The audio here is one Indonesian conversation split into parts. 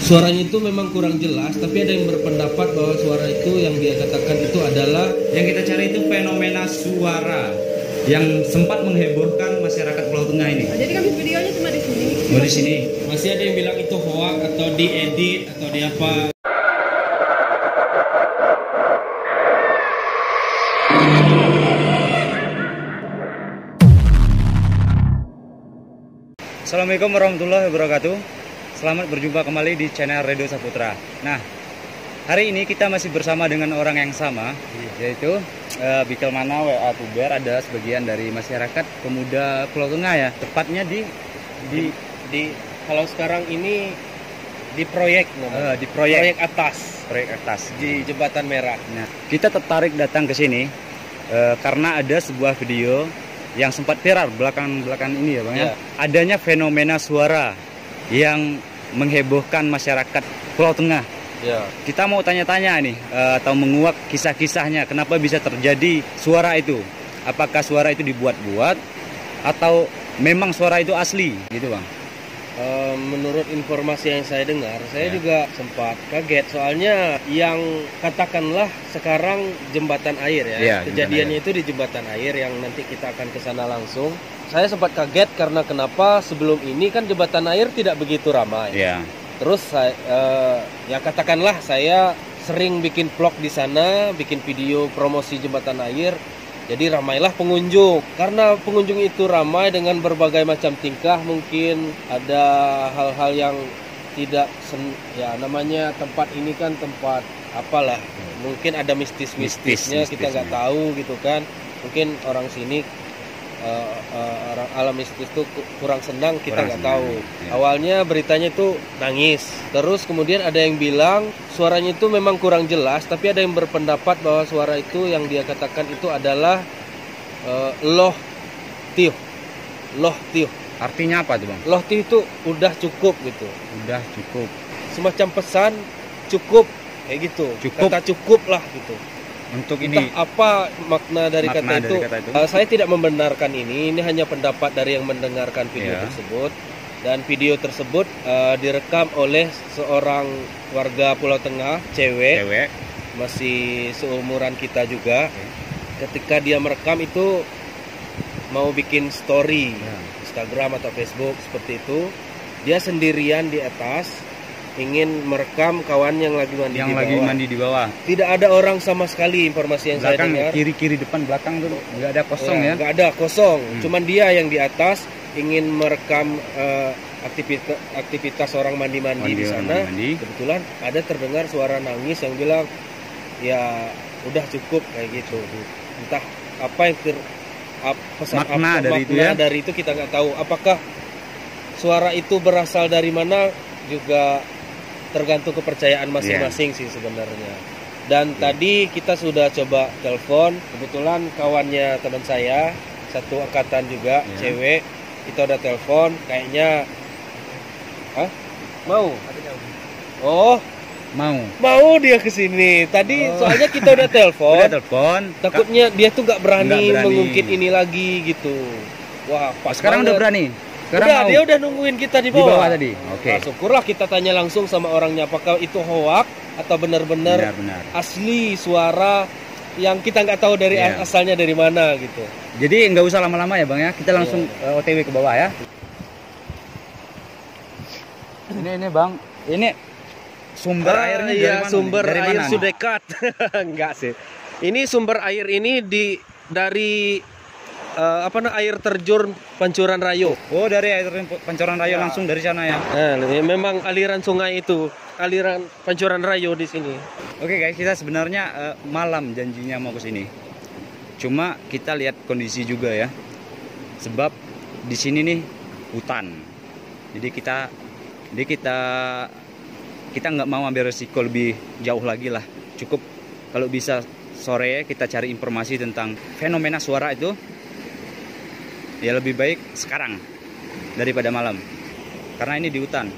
suaranya itu memang kurang jelas, tapi ada yang berpendapat bahwa suara itu yang dia katakan itu adalah yang kita cari itu fenomena suara yang sempat menghebohkan masyarakat Pulau Tengah ini. Jadi kan videonya cuma di sini. Oh, di sini. masih ada yang bilang itu hoax atau diedit atau di apa. Assalamualaikum warahmatullahi wabarakatuh. Selamat berjumpa kembali di channel Radio Saputra. Nah, hari ini kita masih bersama dengan orang yang sama, yaitu Bikel Mana WA Tuber. Ada sebagian dari masyarakat pemuda Pulau Tengah ya, tepatnya di Kalau sekarang ini di proyek namanya. Di proyek proyek atas di Jembatan Merah. Nah, kita tertarik datang ke sini karena ada sebuah video yang sempat viral belakang ini ya Bang ya. Adanya fenomena suara yang menghebohkan masyarakat Pulau Tengah. Ya. Kita mau tanya-tanya nih atau menguak kisah-kisahnya kenapa bisa terjadi suara itu. Apakah suara itu dibuat-buat atau memang suara itu asli gitu Bang? Menurut informasi yang saya dengar, saya juga sempat kaget soalnya yang katakanlah sekarang jembatan air ya, kejadiannya itu di jembatan air yang nanti kita akan ke sana langsung. Saya sempat kaget karena kenapa sebelum ini kan jembatan air tidak begitu ramai. Terus ya katakanlah saya sering bikin vlog di sana, bikin video promosi jembatan air. Jadi ramailah pengunjung. Karena pengunjung itu ramai dengan berbagai macam tingkah, mungkin ada hal-hal yang tidak ya namanya tempat ini kan tempat apalah. Mungkin ada mistis-mistisnya, kita nggak tahu gitu kan. Mungkin orang sini orang alam mistis itu kurang senang, kita nggak tahu. Awalnya beritanya itu nangis, terus kemudian ada yang bilang suaranya itu memang kurang jelas, tapi ada yang berpendapat bahwa suara itu yang dia katakan itu adalah loh tiuh. Artinya apa tuh Bang? Loh tiuh itu udah cukup gitu. Udah cukup. Semacam pesan cukup kayak gitu. Cukup. Kata cukup lah gitu. Untuk entah ini apa makna dari kata itu. Saya tidak membenarkan ini hanya pendapat dari yang mendengarkan video tersebut. Dan video tersebut direkam oleh seorang warga Pulau Tengah, cewek. Masih seumuran kita juga. Ketika dia merekam itu mau bikin story Instagram atau Facebook seperti itu, dia sendirian di atas ingin merekam kawan yang lagi mandi di bawah. Tidak ada orang sama sekali, informasi yang belakang, saya dengar. Kiri depan belakang tuh nggak ada kosong ya? Nggak ada kosong. Cuman dia yang di atas ingin merekam aktivitas orang mandi di sana. Kebetulan ada terdengar suara nangis yang bilang ya udah cukup kayak gitu. Entah apa yang pesan makna dari itu kita nggak tahu. Apakah suara itu berasal dari mana juga tergantung kepercayaan masing-masing sih sebenarnya. Dan tadi kita sudah coba telepon, kebetulan kawannya teman saya satu angkatan juga, cewek, kita udah telepon, kayaknya mau dia kesini. Tadi soalnya kita udah telepon, takutnya dia tuh nggak berani mengungkit ini lagi gitu. Wah, pas sekarang udah berani. Dia udah nungguin kita di bawah tadi. Oke. Nah, syukurlah kita tanya langsung sama orangnya apakah itu hoax atau benar-benar asli suara yang kita nggak tahu dari asalnya dari mana gitu. Jadi nggak usah lama-lama ya Bang ya. Kita langsung OTW ke bawah ya. Ini Bang. Ini sumber airnya dari mana? Sumber air Sudekat. Enggak sih. Ini sumber air ini dari air terjun Pancuran Rayo. Oh, dari air Pancuran Rayo langsung dari sana ya. Memang aliran sungai itu, aliran Pancuran Rayo di sini. Oke guys, kita sebenarnya malam janjinya mau ke sini. Cuma kita lihat kondisi juga ya. Sebab di sini nih hutan. Jadi kita nggak mau ambil resiko lebih jauh lagi lah. Cukup kalau bisa sore kita cari informasi tentang fenomena suara itu. Ya lebih baik sekarang daripada malam, karena ini di hutan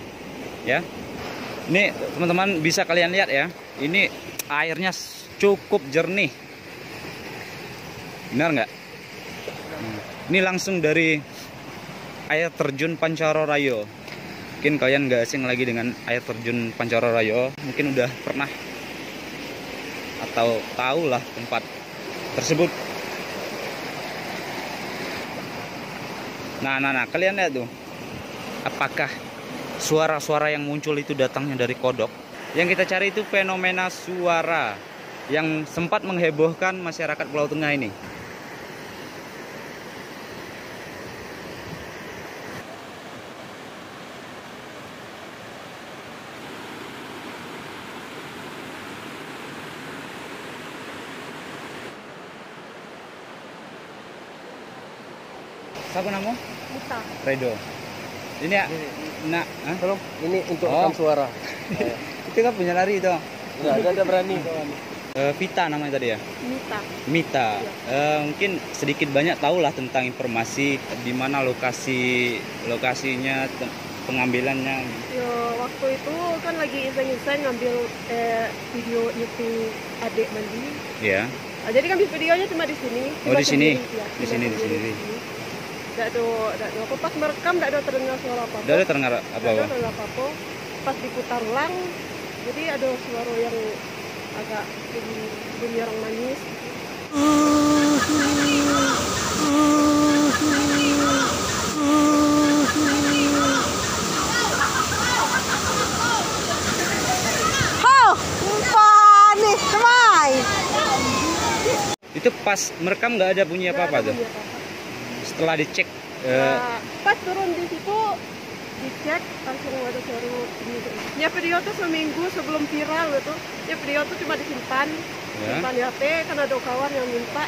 ya. Ini teman-teman bisa kalian lihat ya, ini airnya cukup jernih, benar nggak? Ini langsung dari air terjun Pancuran Rayo. Mungkin kalian nggak asing lagi dengan air terjun Pancararayo, mungkin udah pernah atau tahu lah tempat tersebut. Nah, kalian lihat tuh, apakah suara-suara yang muncul itu datangnya dari kodok? Yang kita cari itu fenomena suara yang sempat menghebohkan masyarakat Pulau Tengah ini. Siapa namamu? Mita. Redo. Ini ya, nak, tolong ini untuk rekam suara. Itu kan punya lari itu. Enggak ada berani. Vita namanya tadi ya? Mita. Ya. Mungkin sedikit banyak tahulah tentang informasi di mana lokasinya, pengambilannya. Yo, waktu itu kan lagi iseng-iseng ngambil video YouTube adik mandi. Iya. Nah, jadi ngambil videonya cuma di sini. Oh, di sini. Ya, Di sini. Tidak ada apa, pas merekam tidak ada terdengar suara apa-apa. Tidak ada terdengar apa-apa. Tidak ada apa-apa. Pas diputar ulang, jadi ada suara yang agak bunyi orang nangis. Itu pas merekam nggak ada bunyi apa-apa tuh? Setelah dicek pas turun di situ dicek langsung ada suara bunyi. Ya video tuh seminggu sebelum viral gitu. Ya video tuh cuma disimpan simpan di HP, kan ada kawan yang minta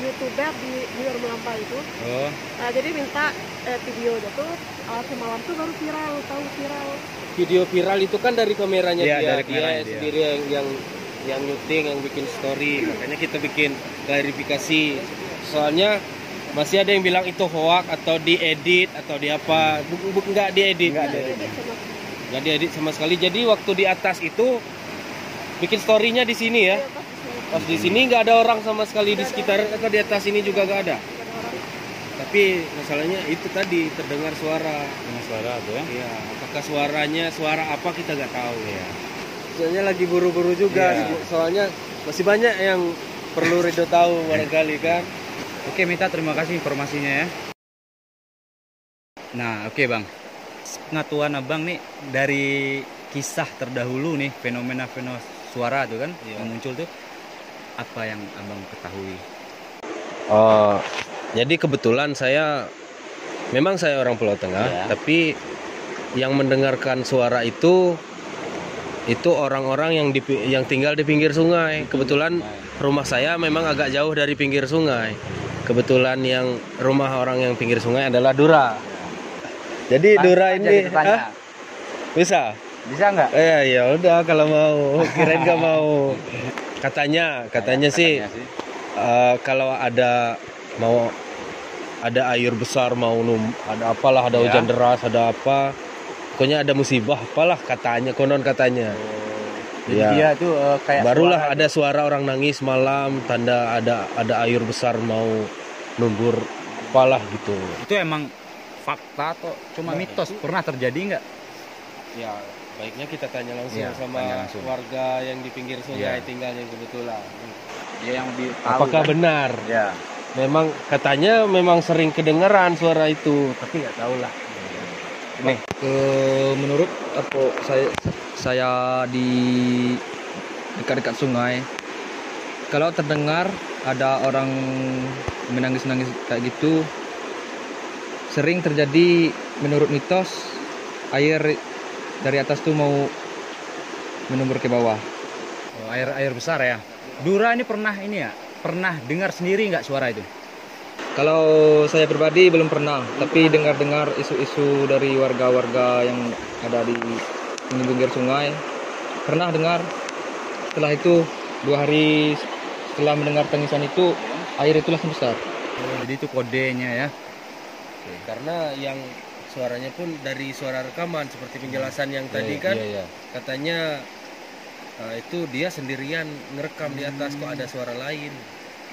YouTuber di luar Melampa itu. Oh. Nah, jadi minta videonya tuh semalam tuh baru viral, tahu viral. Video viral itu kan dari kameranya ya, dia, dari kameranya dia sendiri yang nyuting, yang bikin story. Makanya kita bikin klarifikasi. Soalnya masih ada yang bilang itu hoax atau diedit atau di apa. Nggak diedit. Nggak diedit sama sekali. Jadi waktu di atas itu bikin storynya di sini ya. Pas di sini nggak ada orang sama sekali di sekitar atau di atas ini juga nggak ada. Tapi masalahnya itu tadi terdengar suara. Suara tuh ya? Iya. Apakah suara apa kita nggak tahu ya. Soalnya lagi buru-buru juga. Soalnya masih banyak yang perlu Rido tahu barangkali kan. Oke Mita, terima kasih informasinya ya. Nah oke Bang, pengetahuan Abang nih dari kisah terdahulu nih fenomena suara tuh kan yang muncul tuh, apa yang Abang ketahui? Oh, jadi kebetulan memang saya orang Pulau Tengah, tapi yang mendengarkan suara itu orang-orang yang tinggal di pinggir sungai. Kebetulan rumah saya memang agak jauh dari pinggir sungai. Kebetulan yang rumah orang yang pinggir sungai adalah Dura. Jadi Dura ini bisa nggak? Ya udah kalau mau, kirain nggak mau. Katanya sih kalau ada air besar, ada apalah, ada hujan deras, ada apa, pokoknya ada musibah apalah konon katanya. Jadi dia tuh kayak barulah ada suara orang nangis malam, tanda ada air besar mau numbur apalah gitu. Itu emang fakta atau cuma mitos? Pernah terjadi nggak? Ya baiknya kita tanya langsung sama warga yang di pinggir sungai tinggalnya kebetulan. Dia yang apakah benar? Ya. Memang katanya memang sering kedengaran suara itu, tapi nggak tahu lah. Nih, menurut apa saya di dekat-dekat sungai, kalau terdengar ada orang menangis-nangis kayak gitu, sering terjadi menurut mitos air dari atas tuh mau menumbur ke bawah. Oh, air besar ya. Dura ini pernah dengar sendiri nggak suara itu? Kalau saya pribadi belum pernah, tapi dengar-dengar isu-isu dari warga-warga yang ada di pinggir sungai. Pernah dengar. Setelah itu 2 hari setelah mendengar tangisan itu, air itu langsung besar. Jadi itu kodenya ya. Karena yang suaranya pun dari suara rekaman seperti penjelasan yang tadi kan, katanya itu dia sendirian ngerekam di atas kok ada suara lain.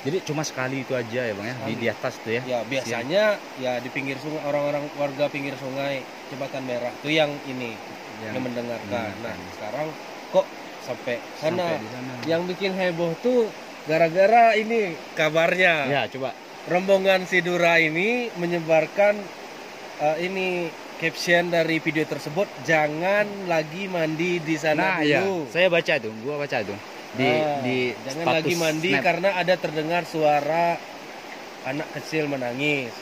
Jadi cuma sekali itu aja ya bang ya, di atas tuh ya? Ya biasanya ya di pinggir sungai, orang-orang warga pinggir sungai Jembatan Merah tuh yang ini yang mendengarkan. Nah sekarang kok sampai sana. Yang bikin heboh tuh gara-gara ini kabarnya. Ya coba. Rombongan Sidura ini menyebarkan ini caption dari video tersebut, jangan lagi mandi di sana dulu. Ya, saya baca tuh, gua baca tuh di jangan lagi mandi snap. Karena ada terdengar suara anak kecil menangis.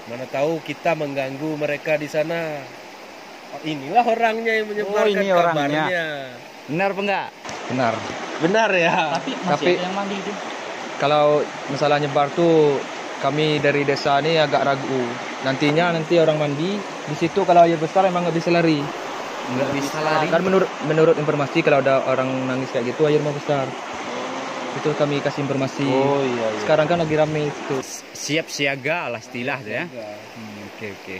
Mana tahu kita mengganggu mereka di sana. Inilah orangnya yang menyebarkan kabarnya. Benar apa enggak? Benar. Benar ya. Tapi yang mandi itu. Kalau masalah nyebar tuh kami dari desa ini agak ragu. Nanti orang mandi di situ kalau air besar emang nggak bisa lari. Nggak bisa lari. Kan menurut informasi kalau ada orang nangis kayak gitu air mau besar. Itu kami kasih informasi. Iya. Sekarang kan lagi rame itu. Siap siaga lah istilah ya. Oke.